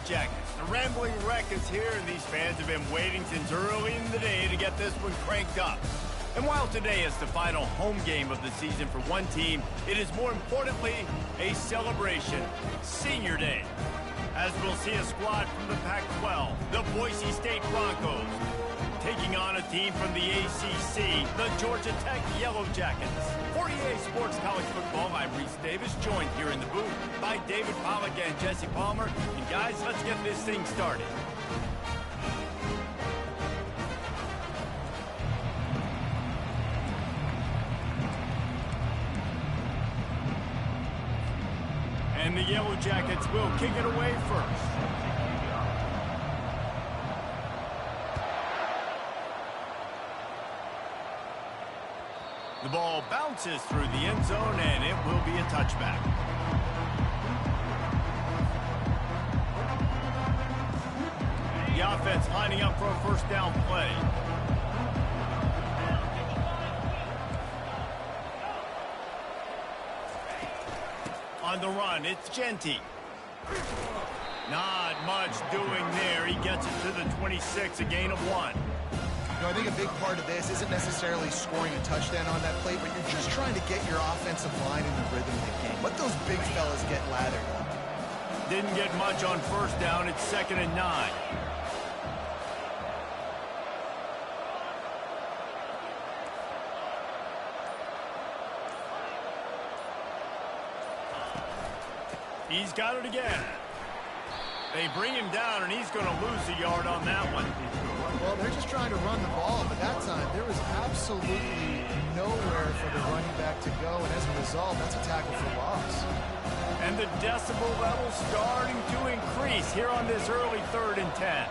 Jackets. The Rambling Wreck is here, and these fans have been waiting since early in the day to get this one cranked up. And while today is the final home game of the season for one team, it is more importantly a celebration, Senior Day. As we'll see a squad from the Pac-12, the Boise State Broncos, taking on a team from the ACC, the Georgia Tech Yellow Jackets. For EA Sports College Football, I'm Reese Davis, joined here in the booth by David Pollack and Jesse Palmer. And guys, let's get this thing started. And the Yellow Jackets will kick it away first. The ball bounces through the end zone, and it will be a touchback. The offense lining up for a first down play. On the run, it's Genty. Not much doing there. He gets it to the 26, a gain of 1. I think a big part of this isn't necessarily scoring a touchdown on that play, but you're just trying to get your offensive line in the rhythm of the game. Let those big fellas get lathered up. Didn't get much on first down. It's 2nd and 9. He's got it again. They bring him down, and he's going to lose a yard on that one. Well, they're just trying to run the ball, but that time there was absolutely nowhere for the running back to go, and as a result, that's a tackle for loss. And the decibel level starting to increase here on this early 3rd and 10.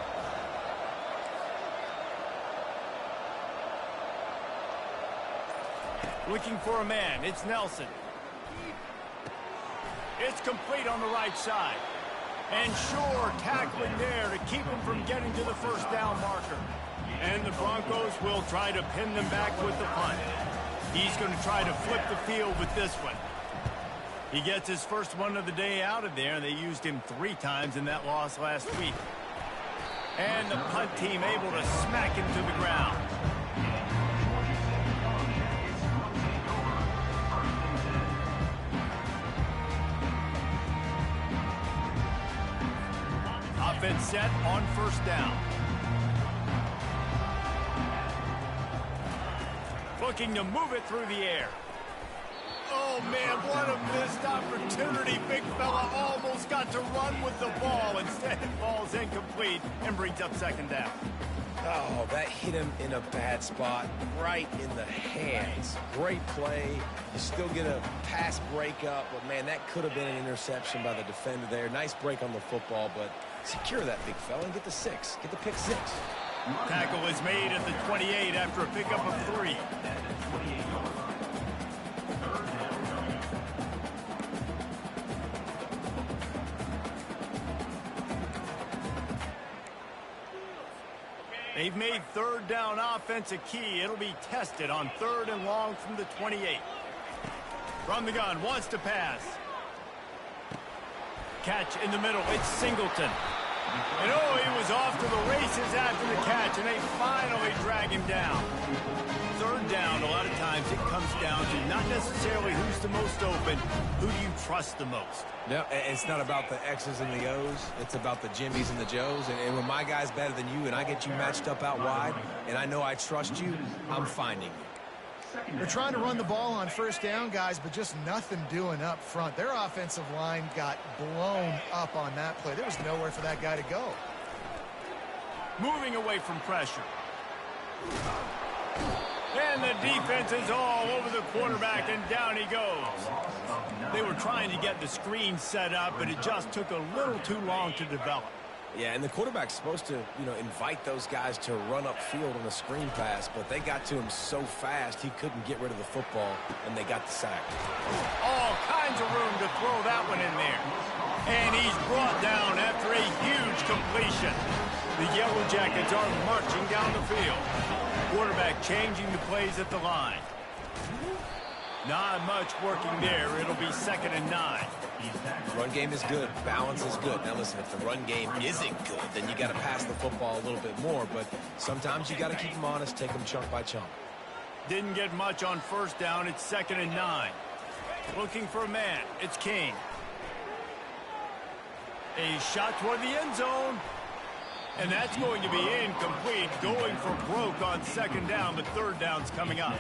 Looking for a man, it's Nelson. It's complete on the right side. And sure, tackling there to keep him from getting to the first down marker. And the Broncos will try to pin them back with the punt. He's going to try to flip the field with this one. He gets his first one of the day out of there, and they used him 3 times in that loss last week. And the punt team able to smack him to the ground. Offense set on first down. Looking to move it through the air. Oh, man, what a missed opportunity. Big fella almost got to run with the ball. Instead, it falls incomplete and brings up 2nd down. Oh, that hit him in a bad spot, right in the hands. Great play. You still get a pass breakup, but, man, that could have been an interception by the defender there. Nice break on the football, but secure that big fella and get the 6. Get the pick 6. Tackle is made at the 28 after a pickup of 3. They've made 3rd down offense a key. It'll be tested on 3rd and long from the 28. From the gun, wants to pass. Catch in the middle, it's Singleton. And oh, he was off to the races after the catch, and they finally drag him down. 3rd down, a lot of times it comes down to not necessarily who's the most open, who do you trust the most? No, it's not about the X's and the O's. It's about the Jimmies and the Joes. And when my guy's better than you and I get you matched up out wide, and I know I trust you, I'm finding you. They're trying to run the ball on first down, guys, but just nothing doing up front. Their offensive line got blown up on that play. There was nowhere for that guy to go. Moving away from pressure. And the defense is all over the quarterback, and down he goes. They were trying to get the screen set up, but it just took a little too long to develop. Yeah, and the quarterback's supposed to, invite those guys to run upfield on a screen pass, but they got to him so fast he couldn't get rid of the football, and they got the sack. All kinds of room to throw that one in there. And he's brought down after a huge completion. The Yellow Jackets are marching down the field. Quarterback changing the plays at the line. Not much working there. It'll be 2nd and 9. Run game is good. Balance is good. Now, listen, if the run game isn't good, then you got to pass the football a little bit more. But sometimes you got to keep them honest, take them chunk by chunk. Didn't get much on 1st down. It's 2nd and 9. Looking for a man. It's King. A shot toward the end zone. And that's going to be incomplete. Going for broke on 2nd down, but 3rd down's coming up.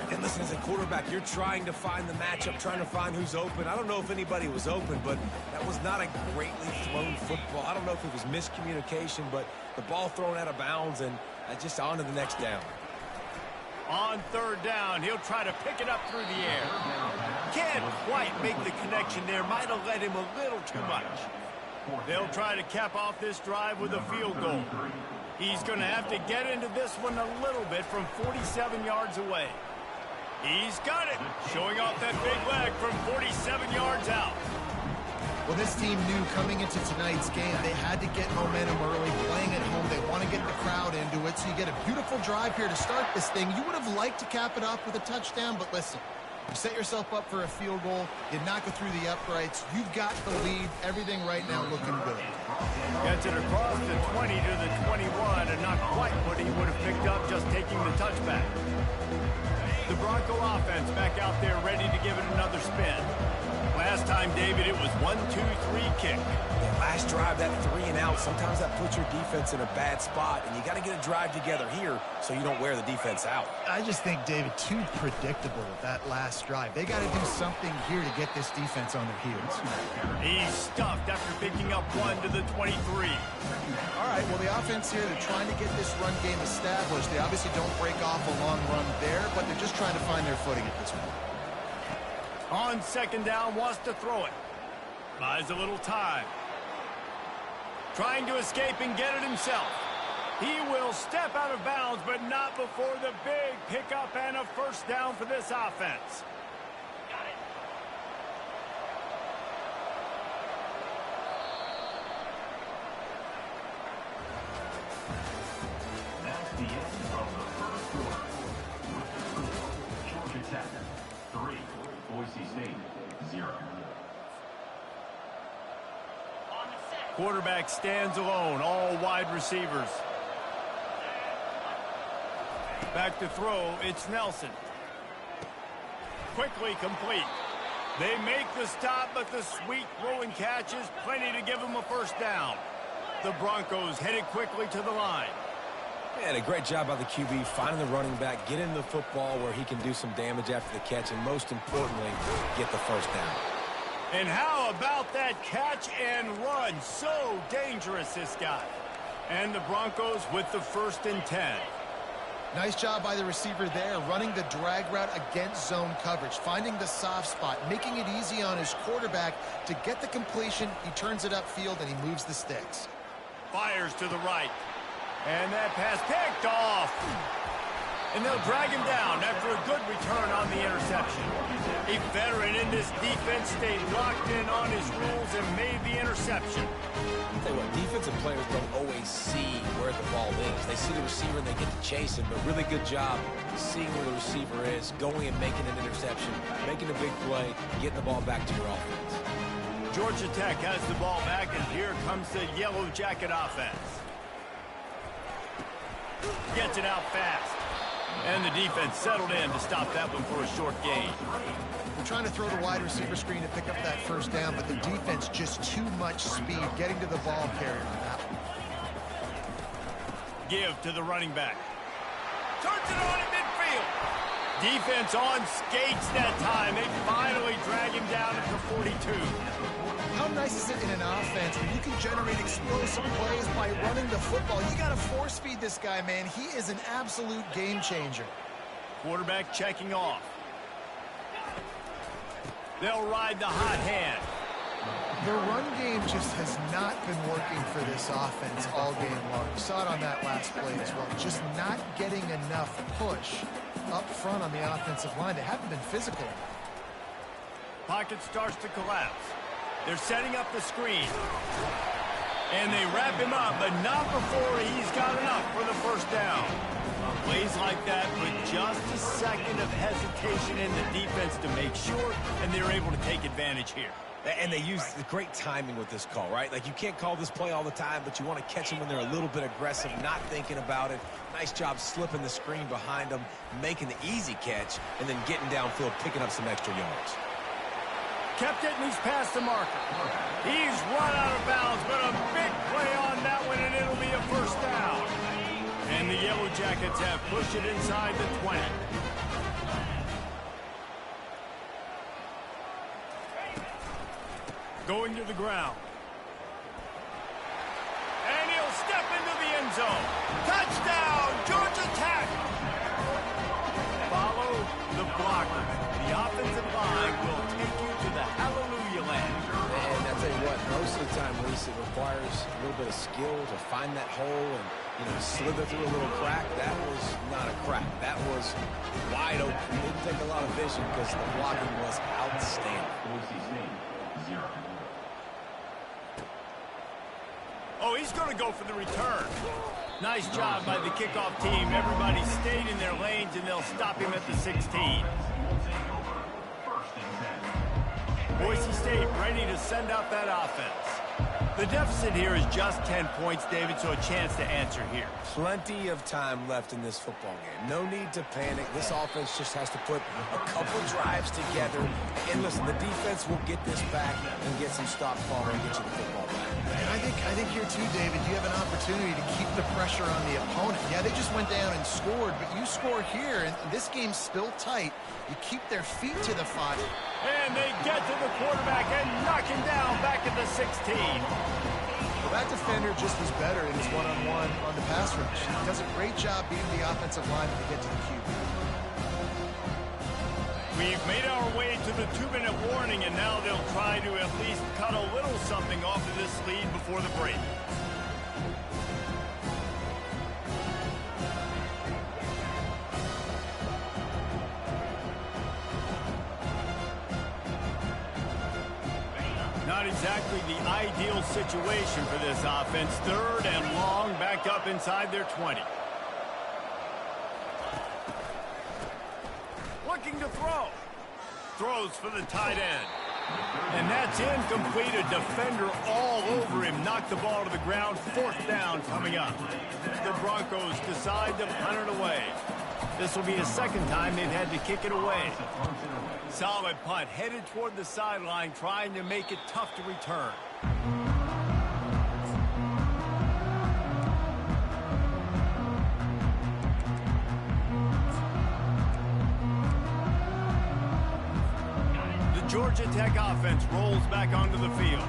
And listen, as a quarterback, you're trying to find the matchup, trying to find who's open. I don't know if anybody was open, but that was not a greatly thrown football. I don't know if it was miscommunication, but the ball thrown out of bounds and just on to the next down. On 3rd down, he'll try to pick it up through the air. Can't quite make the connection there. Might have led him a little too much. They'll try to cap off this drive with a field goal. He's going to have to get into this one a little bit from 47 yards away. He's got it, showing off that big leg from 47 yards out. Well, this team knew coming into tonight's game they had to get momentum early, playing at home. They want to get the crowd into it, so you get a beautiful drive here to start this thing. You would have liked to cap it off with a touchdown, but listen, you set yourself up for a field goal, you knock it through the uprights, you've got the lead, everything right now looking good. Gets it across the 20 to the 21, and not quite what he would have picked up just taking the touchback. The Bronco offense back out there ready to give it another spin. Last time, David, it was 1-2-3 kick. Yeah, last drive, that 3 and out, sometimes that puts your defense in a bad spot, and you got to get a drive together here so you don't wear the defense out. I just think, David, too predictable with that last drive. They got to do something here to get this defense on their heels. He's stuffed after picking up 1 to the 23. All right, well, the offense here, they're trying to get this run game established. They obviously don't break off a long run there, but they're just trying to find their footing at this point. On 2nd down, wants to throw it. Buys a little time. Trying to escape and get it himself. He will step out of bounds, but not before the big pickup and a 1st down for this offense. That's the end of the 1st quarter. Georgia Tech 3, Boise State 0. Quarterback stands alone, all wide receivers. Back to throw, it's Nelson. Quickly complete. They make the stop, but the sweet throw and catch is plenty to give them a 1st down. The Broncos headed quickly to the line. And a great job by the QB finding the running back, getting the football where he can do some damage after the catch, and most importantly, get the 1st down. And how about that catch and run? So dangerous, this guy. And the Broncos with the 1st and 10. Nice job by the receiver there, running the drag route against zone coverage, finding the soft spot, making it easy on his quarterback to get the completion. He turns it upfield, and he moves the sticks. Fires to the right. And that pass picked off. And they'll drag him down after a good return on the interception. A veteran in this defense stayed locked in on his rules and made the interception. I'll tell you what, defensive players don't always see where the ball is. They see the receiver and they get to chase him, but really good job seeing where the receiver is, going and making an interception, making a big play, getting the ball back to your offense. Georgia Tech has the ball back, and here comes the Yellow Jacket offense. Gets it out fast. And the defense settled in to stop that one for a short gain. They're trying to throw the wide receiver screen to pick up that 1st down, but the defense just too much speed getting to the ball carrier on that one. Give to the running back. Turns it on in midfield. Defense on skates that time. They finally drag him down at the 42. How nice is it in an offense when you can generate explosive plays by running the football? You got to force feed this guy, man. He is an absolute game changer. Quarterback checking off. They'll ride the hot hand. The run game just has not been working for this offense all game long. You saw it on that last play as well. Just not getting enough push up front on the offensive line. They haven't been physical. Pocket starts to collapse. They're setting up the screen. And they wrap him up, but not before he's got enough for the first down. Plays like that with just a second of hesitation in the defense to make sure, and they're able to take advantage here. And they use the great timing with this call, right? Like, you can't call this play all the time, but you want to catch them when they're a little bit aggressive, not thinking about it. Nice job slipping the screen behind them, making the easy catch, and then getting downfield, picking up some extra yards. Kept it, and he's past the marker. He's run out of bounds, but a big play on that one, and it'll be a first down. And the Yellow Jackets have pushed it inside the 20. Going to the ground. And he'll step into the end zone. Touchdown, Georgia Tech! Follow the blocker. The offensive line will take you to the hallelujah land. And I'll tell you what, most of the time, Reese, it requires a little bit of skill to find that hole and, you know, slither through a little crack. That was not a crack. That was wide open. It didn't take a lot of vision because the blocking was outstanding. Boise State, 0. Oh, he's going to go for the return. Nice job by the kickoff team. Everybody stayed in their lanes, and they'll stop him at the 16. Boise State ready to send out that offense. The deficit here is just 10 points, David, so a chance to answer here. Plenty of time left in this football game. No need to panic. This offense just has to put a couple drives together. And listen, the defense will get this back and get some stop following and get you the football back. And I think here too, David, you have an opportunity to keep the pressure on the opponent. Yeah, they just went down and scored, but you score here, and this game's still tight. You keep their feet to the fire. And they get to the quarterback and knock him down back at the 16. Well, that defender just was better in his one-on-one on the pass rush. He does a great job beating the offensive line to get to the QB. We've made our way to the 2-minute warning, and now they'll try to at least cut a little something off of this lead before the break. Not exactly the ideal situation for this offense. 3rd and long, back up inside their 20. Looking to throw. Throws for the tight end. And that's incomplete. A defender all over him. Knocked the ball to the ground. 4th down coming up. The Broncos decide to punt it away. This will be a second time they've had to kick it away. Solid punt, headed toward the sideline, trying to make it tough to return. The Georgia Tech offense rolls back onto the field.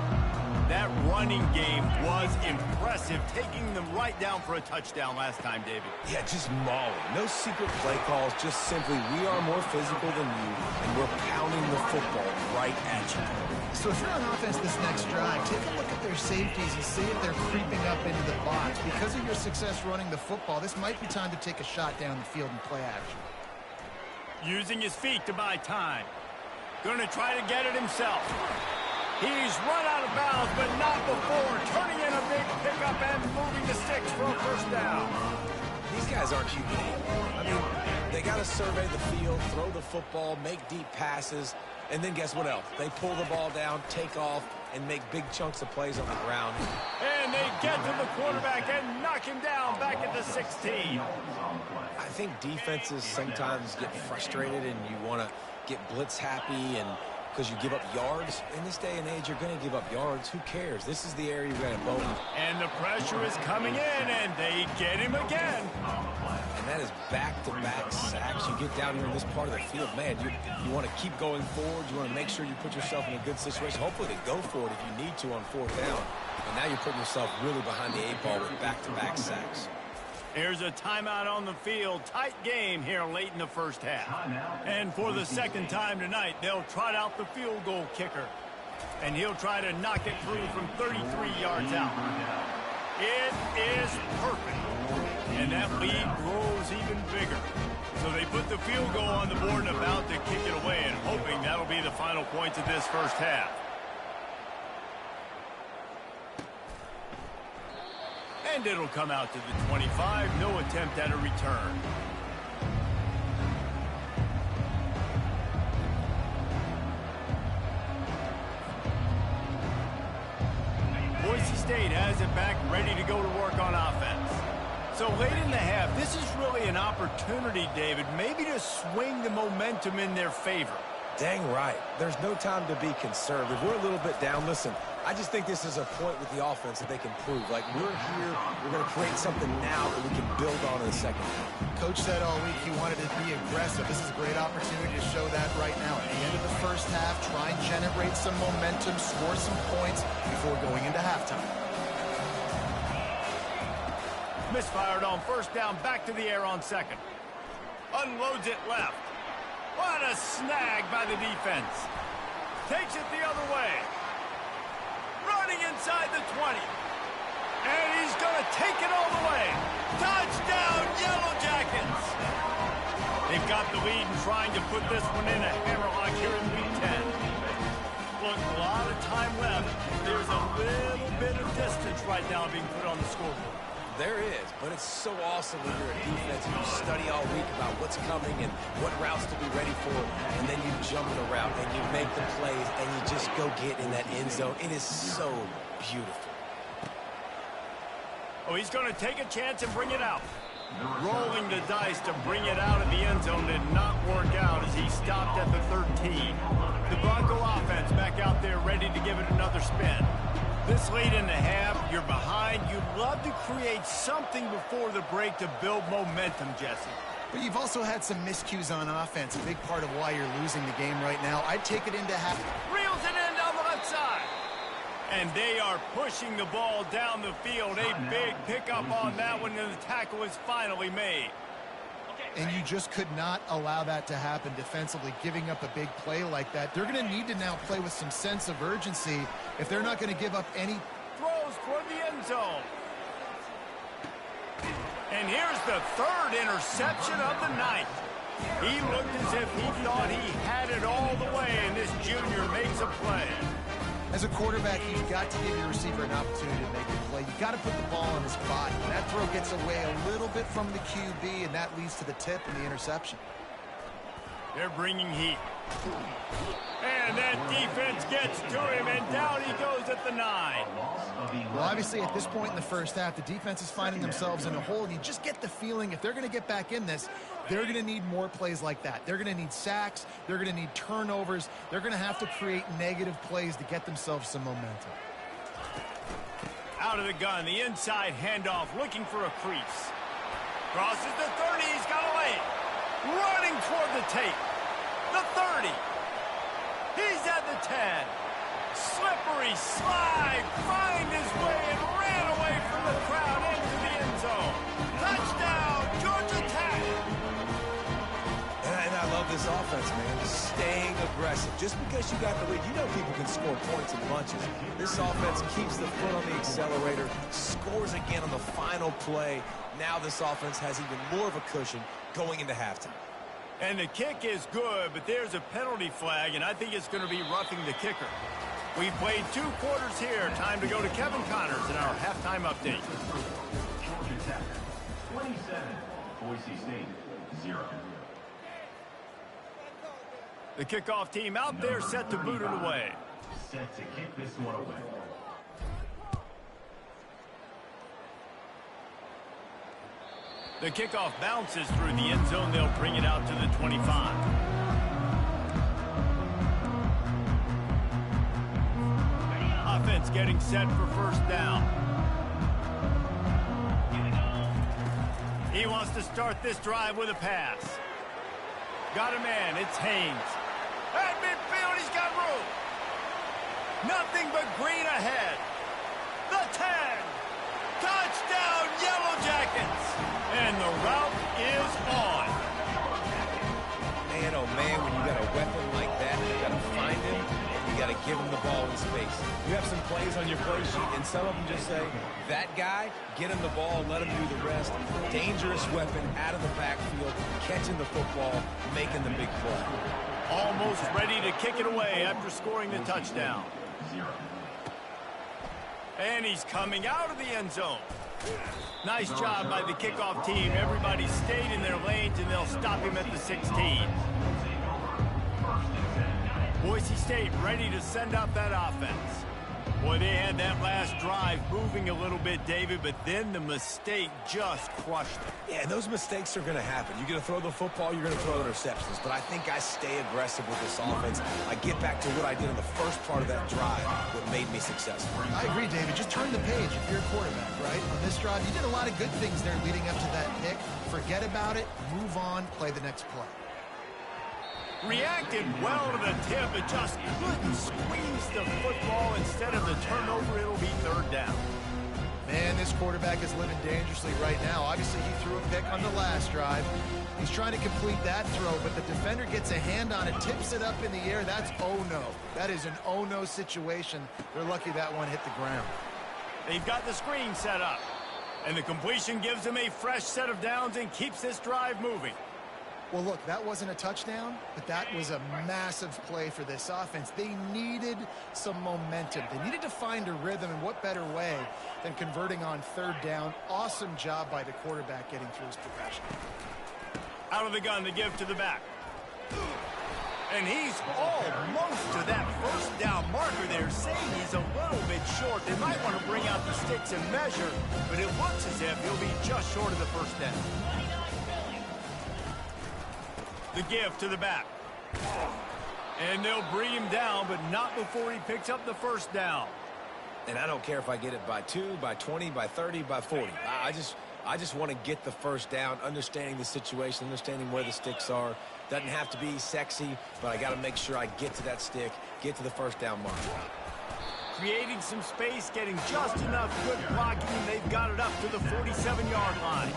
That running game was impressive, taking them right down for a touchdown last time, David. Yeah, just mauling. No secret play calls, just simply we are more physical than you, and we're pounding the football right at you. So if you're on offense this next drive, take a look at their safeties and see if they're creeping up into the box. Because of your success running the football, this might be time to take a shot down the field and play action. Using his feet to buy time. Going to try to get it himself. He's run out of bounds, but not before turning in a big pickup and moving the sticks for a first down. These guys aren't human. I mean, they got to survey the field, throw the football, make deep passes, and then guess what else? They pull the ball down, take off, and make big chunks of plays on the ground. And they get to the quarterback and knock him down back at the 16. I think defenses sometimes get frustrated and you want to get blitz happy and because you give up yards. In this day and age, you're going to give up yards. Who cares? This is the area you're going to bone. And the pressure is coming in, and they get him again. And that is back-to-back sacks. You get down here in this part of the field, man, you want to keep going forward. You want to make sure you put yourself in a good situation. Hopefully they go for it if you need to on 4th down. And now you're putting yourself really behind the 8-ball with back-to-back sacks. Here's a timeout on the field. Tight game here late in the first half. And for the second time tonight, they'll trot out the field goal kicker. And he'll try to knock it through from 33 yards out. It is perfect. And that lead grows even bigger. So they put the field goal on the board and about to kick it away and hoping that'll be the final points of this first half. And it'll come out to the 25. No attempt at a return. Boise State has it back, ready to go to work on offense. So late in the half, this is really an opportunity, David, maybe to swing the momentum in their favor. Dang right. There's no time to be conservative. We're a little bit down. Listen, I just think this is a point with the offense that they can prove. Like, we're here, we're going to create something now that we can build on in the second half. Coach said all week he wanted to be aggressive. This is a great opportunity to show that right now. At the end of the first half, try and generate some momentum, score some points before going into halftime. Misfired on first down, back to the air on second. Unloads it left. What a snag by the defense. Takes it the other way. Running inside the 20. And he's going to take it all the way. Touchdown, Yellow Jackets. They've got the lead and trying to put this one in a hammerlock here in Week 10. Look, a lot of time left. There's a little bit of distance right now being put on the scoreboard. There is, but it's so awesome when you're a defense and you study all week about what's coming and what routes to be ready for, and then you jump the route and you make the plays and you just go get in that end zone. It is so beautiful. Oh, he's going to take a chance and bring it out. Rolling the dice to bring it out of the end zone did not work out as he stopped at the 13. The Bronco offense back out there ready to give it another spin. This late in the half, you're behind. You'd love to create something before the break to build momentum, Jesse. But you've also had some miscues on offense, a big part of why you're losing the game right now. I'd take it into half. Reels it in down the left side. And they are pushing the ball down the field. A big pickup on that one, and the tackle is finally made. And you just could not allow that to happen defensively, giving up a big play like that. They're going to need to now play with some sense of urgency if they're not going to give up any. Throws toward the end zone. And here's the third interception of the night. He looked as if he thought he had it all the way, and this junior makes a play. As a quarterback, you've got to give your receiver an opportunity to make a play. You've got to put the ball on his body. That throw gets away a little bit from the QB, and that leads to the tip and the interception. They're bringing heat. And that defense gets to him, and down he goes at the 9. Well, obviously, at this point in the first half, the defense is finding themselves in a hole, and you just get the feeling if they're going to get back in this, they're going to need more plays like that. They're going to need sacks. They're going to need turnovers. They're going to have to create negative plays to get themselves some momentum. Out of the gun, the inside handoff, looking for a crease. Crosses the 30, he's got a lane. Running toward the tape. The 30. He's at the 10. Slippery slide, find his way and ran away from the crowd into the end zone. Touchdown, Georgia Tech. And I love this offense, man. Staying aggressive. Just because you got the lead, you know people can score points in bunches. This offense keeps the foot on the accelerator, scores again on the final play. Now this offense has even more of a cushion going into halftime. And the kick is good, but there's a penalty flag, and I think it's going to be roughing the kicker. We've played 2 quarters here. Time to go to Kevin Connors in our halftime update. Georgia Tech, 27. Boise State, 0. The kickoff team out there set to boot it away. Set to kick this one away. The kickoff bounces through the end zone. They'll bring it out to the 25. Offense getting set for first down. He wants to start this drive with a pass. Got a man. It's Haynes. At midfield, he's got room. Nothing but green ahead. The 10. Touchdown, Yellow Jackets. And the route is on. Man, oh man, when you got a weapon like that, you got to find him, and you got to give him the ball in space. You have some plays on your play sheet, and some of them just say, that guy, get him the ball, let him do the rest. Dangerous weapon out of the backfield, catching the football, making the big play. Almost ready to kick it away after scoring the touchdown. And he's coming out of the end zone. Nice job by the kickoff team. Everybody stayed in their lanes, and they'll stop him at the 16. Boise State ready to send up that offense. Boy, they had that last drive moving a little bit, David, but then the mistake just crushed them. Yeah, those mistakes are going to happen. You're going to throw the football, you're going to throw interceptions. But I think I stay aggressive with this offense. I get back to what I did in the first part of that drive, what made me successful. I agree, David. Just turn the page if you're a quarterback, right? On this drive, you did a lot of good things there leading up to that pick. Forget about it, move on, play the next play. Reacted well to the tip, but just couldn't squeeze the football. Instead of the turnover, it'll be third down. Man, this quarterback is living dangerously right now. Obviously, he threw a pick on the last drive. He's trying to complete that throw, but the defender gets a hand on it, tips it up in the air. That's oh-no. That is an oh-no situation. They're lucky that one hit the ground. They've got the screen set up, and the completion gives them a fresh set of downs and keeps this drive moving. Well, look, that wasn't a touchdown, but that was a massive play for this offense. They needed some momentum. They needed to find a rhythm, and what better way than converting on third down. Awesome job by the quarterback getting through his progression. Out of the gun to give to the back. And he's almost to that first down marker there, saying he's a little bit short. They might want to bring out the sticks and measure, but it looks as if he'll be just short of the first down. The give to the back. And they'll bring him down, but not before he picks up the first down. And I don't care if I get it by 2, by 20, by 30, by 40. I just want to get the first down, understanding the situation, understanding where the sticks are. Doesn't have to be sexy, but I got to make sure I get to that stick, get to the first down mark. Creating some space, getting just enough good blocking, and they've got it up to the 47-yard line.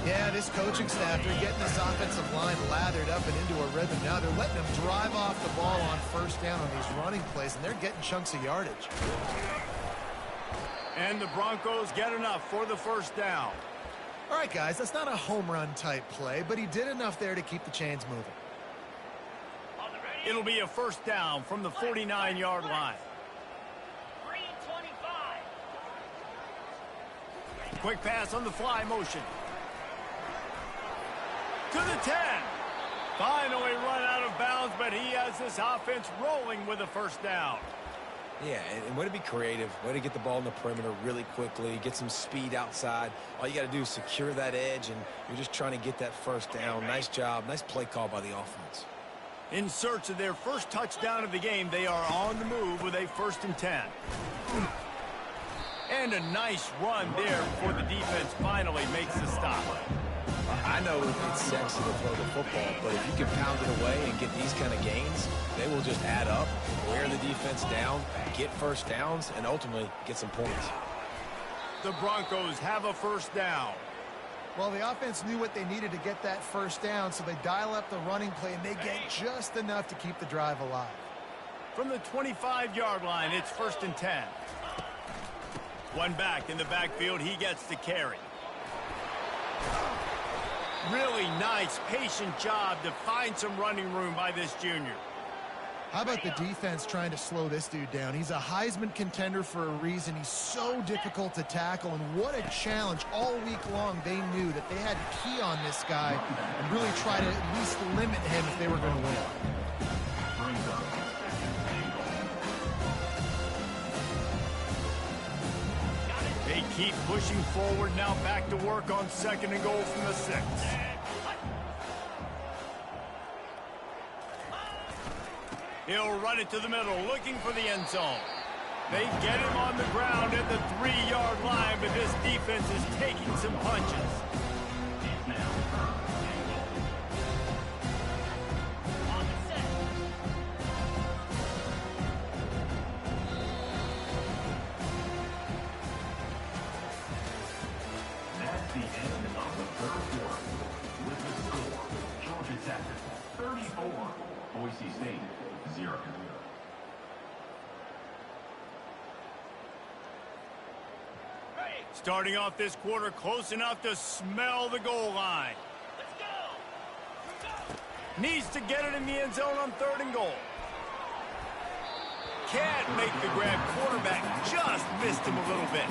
Yeah, this coaching staff, they're getting this offensive line lathered up and into a rhythm now. They're letting them drive off the ball on first down on these running plays, and they're getting chunks of yardage. And the Broncos get enough for the first down. All right, guys, that's not a home run type play, but he did enough there to keep the chains moving. It'll be a first down from the 49-yard line. Quick pass on the fly motion. To the 10. Finally run out of bounds, but he has this offense rolling with a first down. Yeah, and way to be creative, way to get the ball in the perimeter really quickly, get some speed outside. All you got to do is secure that edge, and you're just trying to get that first down. Nice job, nice play call by the offense. In search of their first touchdown of the game, they are on the move with a 1st and 10. And a nice run there before the defense finally makes the stop. I know it's sexy to throw the football, but if you can pound it away and get these kind of gains, they will just add up, wear the defense down, get first downs, and ultimately get some points. The Broncos have a first down. Well, the offense knew what they needed to get that first down, so they dial up the running play, and they get just enough to keep the drive alive. From the 25-yard line, it's 1st and 10. One back in the backfield, he gets the carry. Really nice, patient job to find some running room by this junior. How about the defense trying to slow this dude down? He's a Heisman contender for a reason. He's so difficult to tackle, and what a challenge. All week long, they knew that they had to key on this guy and really try to at least limit him if they were going to win. They keep pushing forward, now back to work on 2nd and goal from the 6. He'll run it to the middle, looking for the end zone. They get him on the ground at the 3-yard line, but this defense is taking some punches. That's the end of the third quarter. With the score, Georgia Tech 34, Boise State 0. Starting off this quarter close enough to smell the goal line. Needs to get it in the end zone on 3rd and goal. Can't make the grab. Quarterback just missed him a little bit.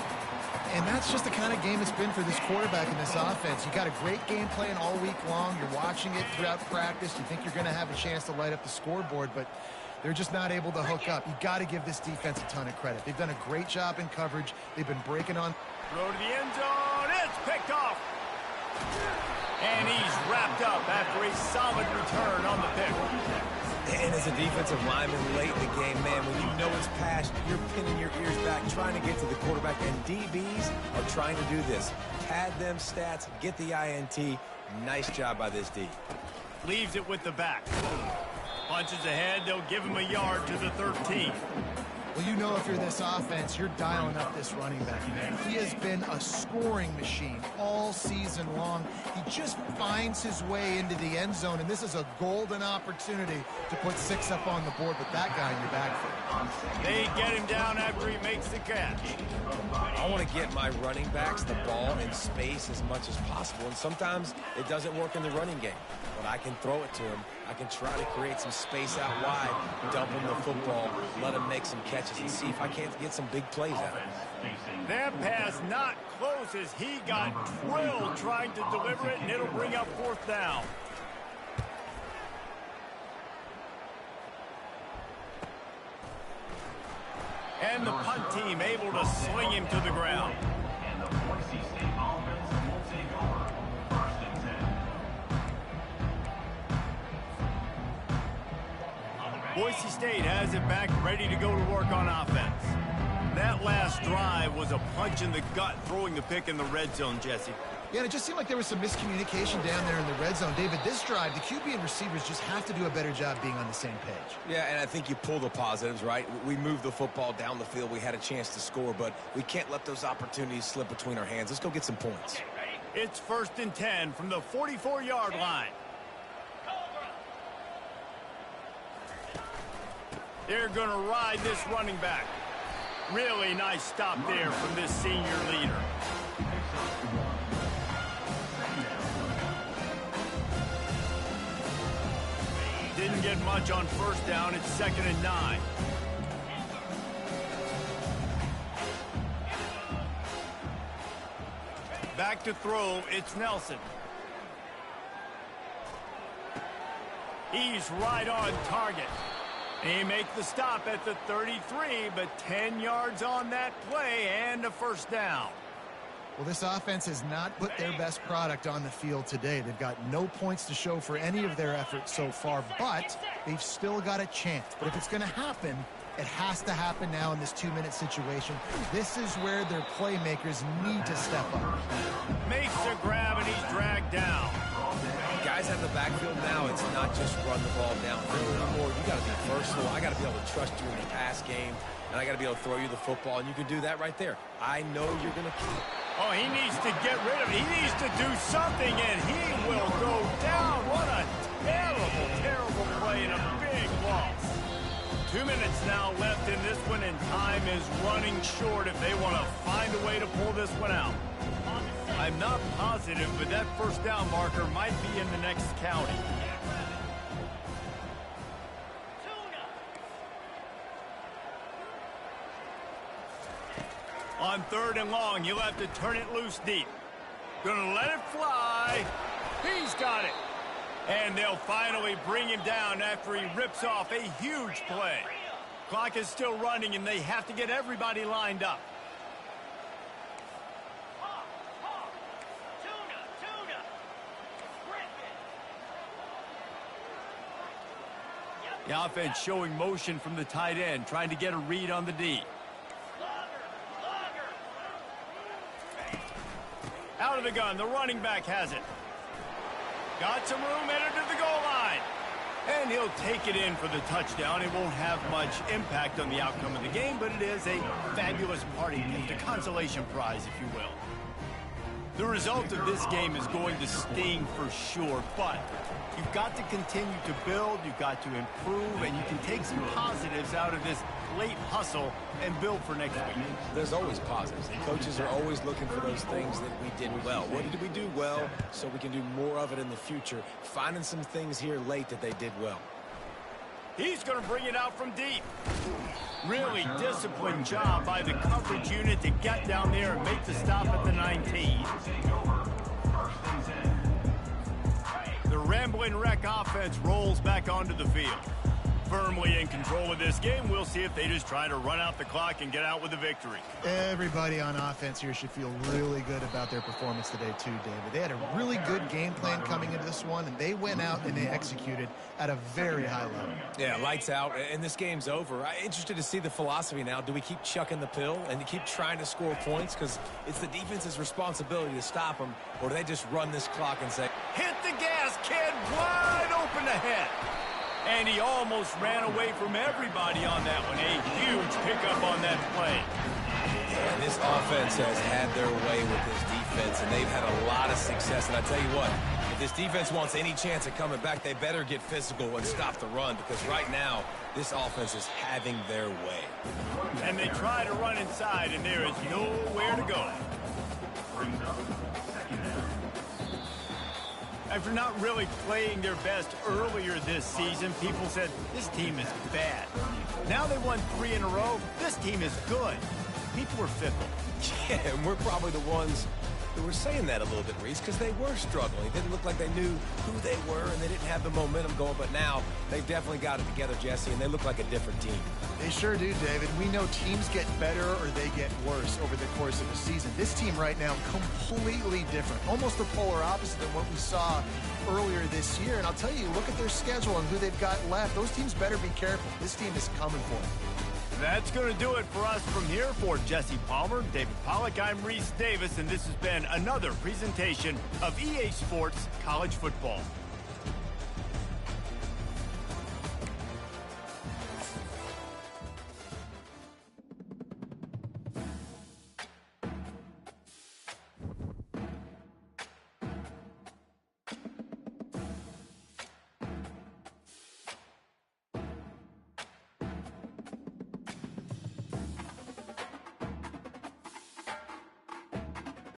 And that's just the kind of game it's been for this quarterback in this offense. You got a great game plan all week long. You're watching it throughout practice. You think you're going to have a chance to light up the scoreboard, but they're just not able to hook up. You got to give this defense a ton of credit. They've done a great job in coverage. They've been breaking on. Throw to the end zone. It's picked off. And he's wrapped up after a solid return on the pick. And as a defensive lineman late in the game, man, when you know it's past, you're pinning your ears back, trying to get to the quarterback, and DBs are trying to do this. Pad them stats, get the INT. Nice job by this D. Leaves it with the back. Punches ahead, they'll give him a yard to the 13. Well, you know if you're this offense, you're dialing up this running back, man. He has been a scoring machine all season long. He just finds his way into the end zone, and this is a golden opportunity to put 6 up on the board with that guy in your backfield. They get him down after he makes the catch. I want to get my running backs the ball in space as much as possible, and sometimes it doesn't work in the running game, but I can throw it to him. I can try to create some space out wide, dump him the football, let him make some catches, and see if I can't get some big plays out of him. That pass not close as he got drilled trying to deliver it, and it'll bring up 4th down. And the punt team able to sling him to the ground. And the Boise State offense will take over. 1st and 10. Boise State has it back, ready to go to work on offense. That last drive was a punch in the gut, throwing the pick in the red zone, Jesse. Yeah, and it just seemed like there was some miscommunication down there in the red zone. David, this drive, the QB and receivers just have to do a better job being on the same page. Yeah, and I think you pull the positives, right? We moved the football down the field. We had a chance to score, but we can't let those opportunities slip between our hands. Let's go get some points. It's 1st and 10 from the 44-yard line. They're going to ride this running back. Really nice stop there from this senior leader. Didn't get much on 1st down. It's 2nd and 9. Back to throw. It's Nelson. He's right on target. He makes the stop at the 33, but 10 yards on that play and a 1st down. Well, this offense has not put their best product on the field today. They've got no points to show for any of their efforts so far, but they've still got a chance. But if it's going to happen, it has to happen now in this 2-minute situation. This is where their playmakers need to step up. Makes the grab, and he's dragged down. Guys have the backfield now. It's not just run the ball downfield anymore. You got to be versatile. I got to be able to trust you in the pass game, and I got to be able to throw you the football, and you can do that right there. I know you're going to keep. Oh, he needs to get rid of it. He needs to do something, and he will go down. What a terrible, terrible play and a big loss. 2 minutes now left in this one, and time is running short if they want to find a way to pull this one out. I'm not positive, but that 1st down marker might be in the next county. On 3rd and long, you'll have to turn it loose deep. Gonna let it fly. He's got it. And they'll finally bring him down after he rips off a huge play. Clock is still running, and they have to get everybody lined up. The offense showing motion from the tight end, trying to get a read on the D. Out of the gun, the running back has it. Got some room, headed to the goal line. And he'll take it in for the touchdown. It won't have much impact on the outcome of the game, but it is a fabulous party gift, a consolation prize, if you will. The result of this game is going to sting for sure, but you've got to continue to build, you've got to improve, and you can take some positives out of this late hustle and build for next week. There's always positives. And coaches are always looking for those things that we did well. What did we do well so we can do more of it in the future? Finding some things here late that they did well. He's going to bring it out from deep. Really disciplined job by the coverage unit to get down there and make the stop at the 19. The Rambling Wreck offense rolls back onto the field. Firmly in control of this game, we'll see if they just try to run out the clock and get out with a victory. Everybody on offense here should feel really good about their performance today too, David. They had a really good game plan coming into this one, and they went out and they executed at a very high level. Yeah, lights out, and this game's over. I'm interested to see the philosophy now. Do we keep chucking the pill and keep trying to score points? Because it's the defense's responsibility to stop them, or do they just run this clock and say, hit the gas, kid, wide open ahead. And he almost ran away from everybody on that one. A huge pickup on that play. And this offense has had their way with this defense, and they've had a lot of success. And I tell you what, if this defense wants any chance of coming back, they better get physical and stop the run, because right now, this offense is having their way. And they try to run inside, and there is nowhere to go. After not really playing their best earlier this season, people said, this team is bad. Now they won 3 in a row. This team is good. People are fickle. Yeah, and we're probably the ones who were saying that a little bit, Reese, because they were struggling. It didn't look like they knew who they were, and they didn't have the momentum going. But now they've definitely got it together, Jesse, and they look like a different team. They sure do, David. We know teams get better or they get worse over the course of a season. This team right now, completely different. Almost the polar opposite than what we saw earlier this year. And I'll tell you, look at their schedule and who they've got left. Those teams better be careful. This team is coming for them. That's going to do it for us from here. For Jesse Palmer, David Pollack, I'm Reese Davis, and this has been another presentation of EA Sports College Football.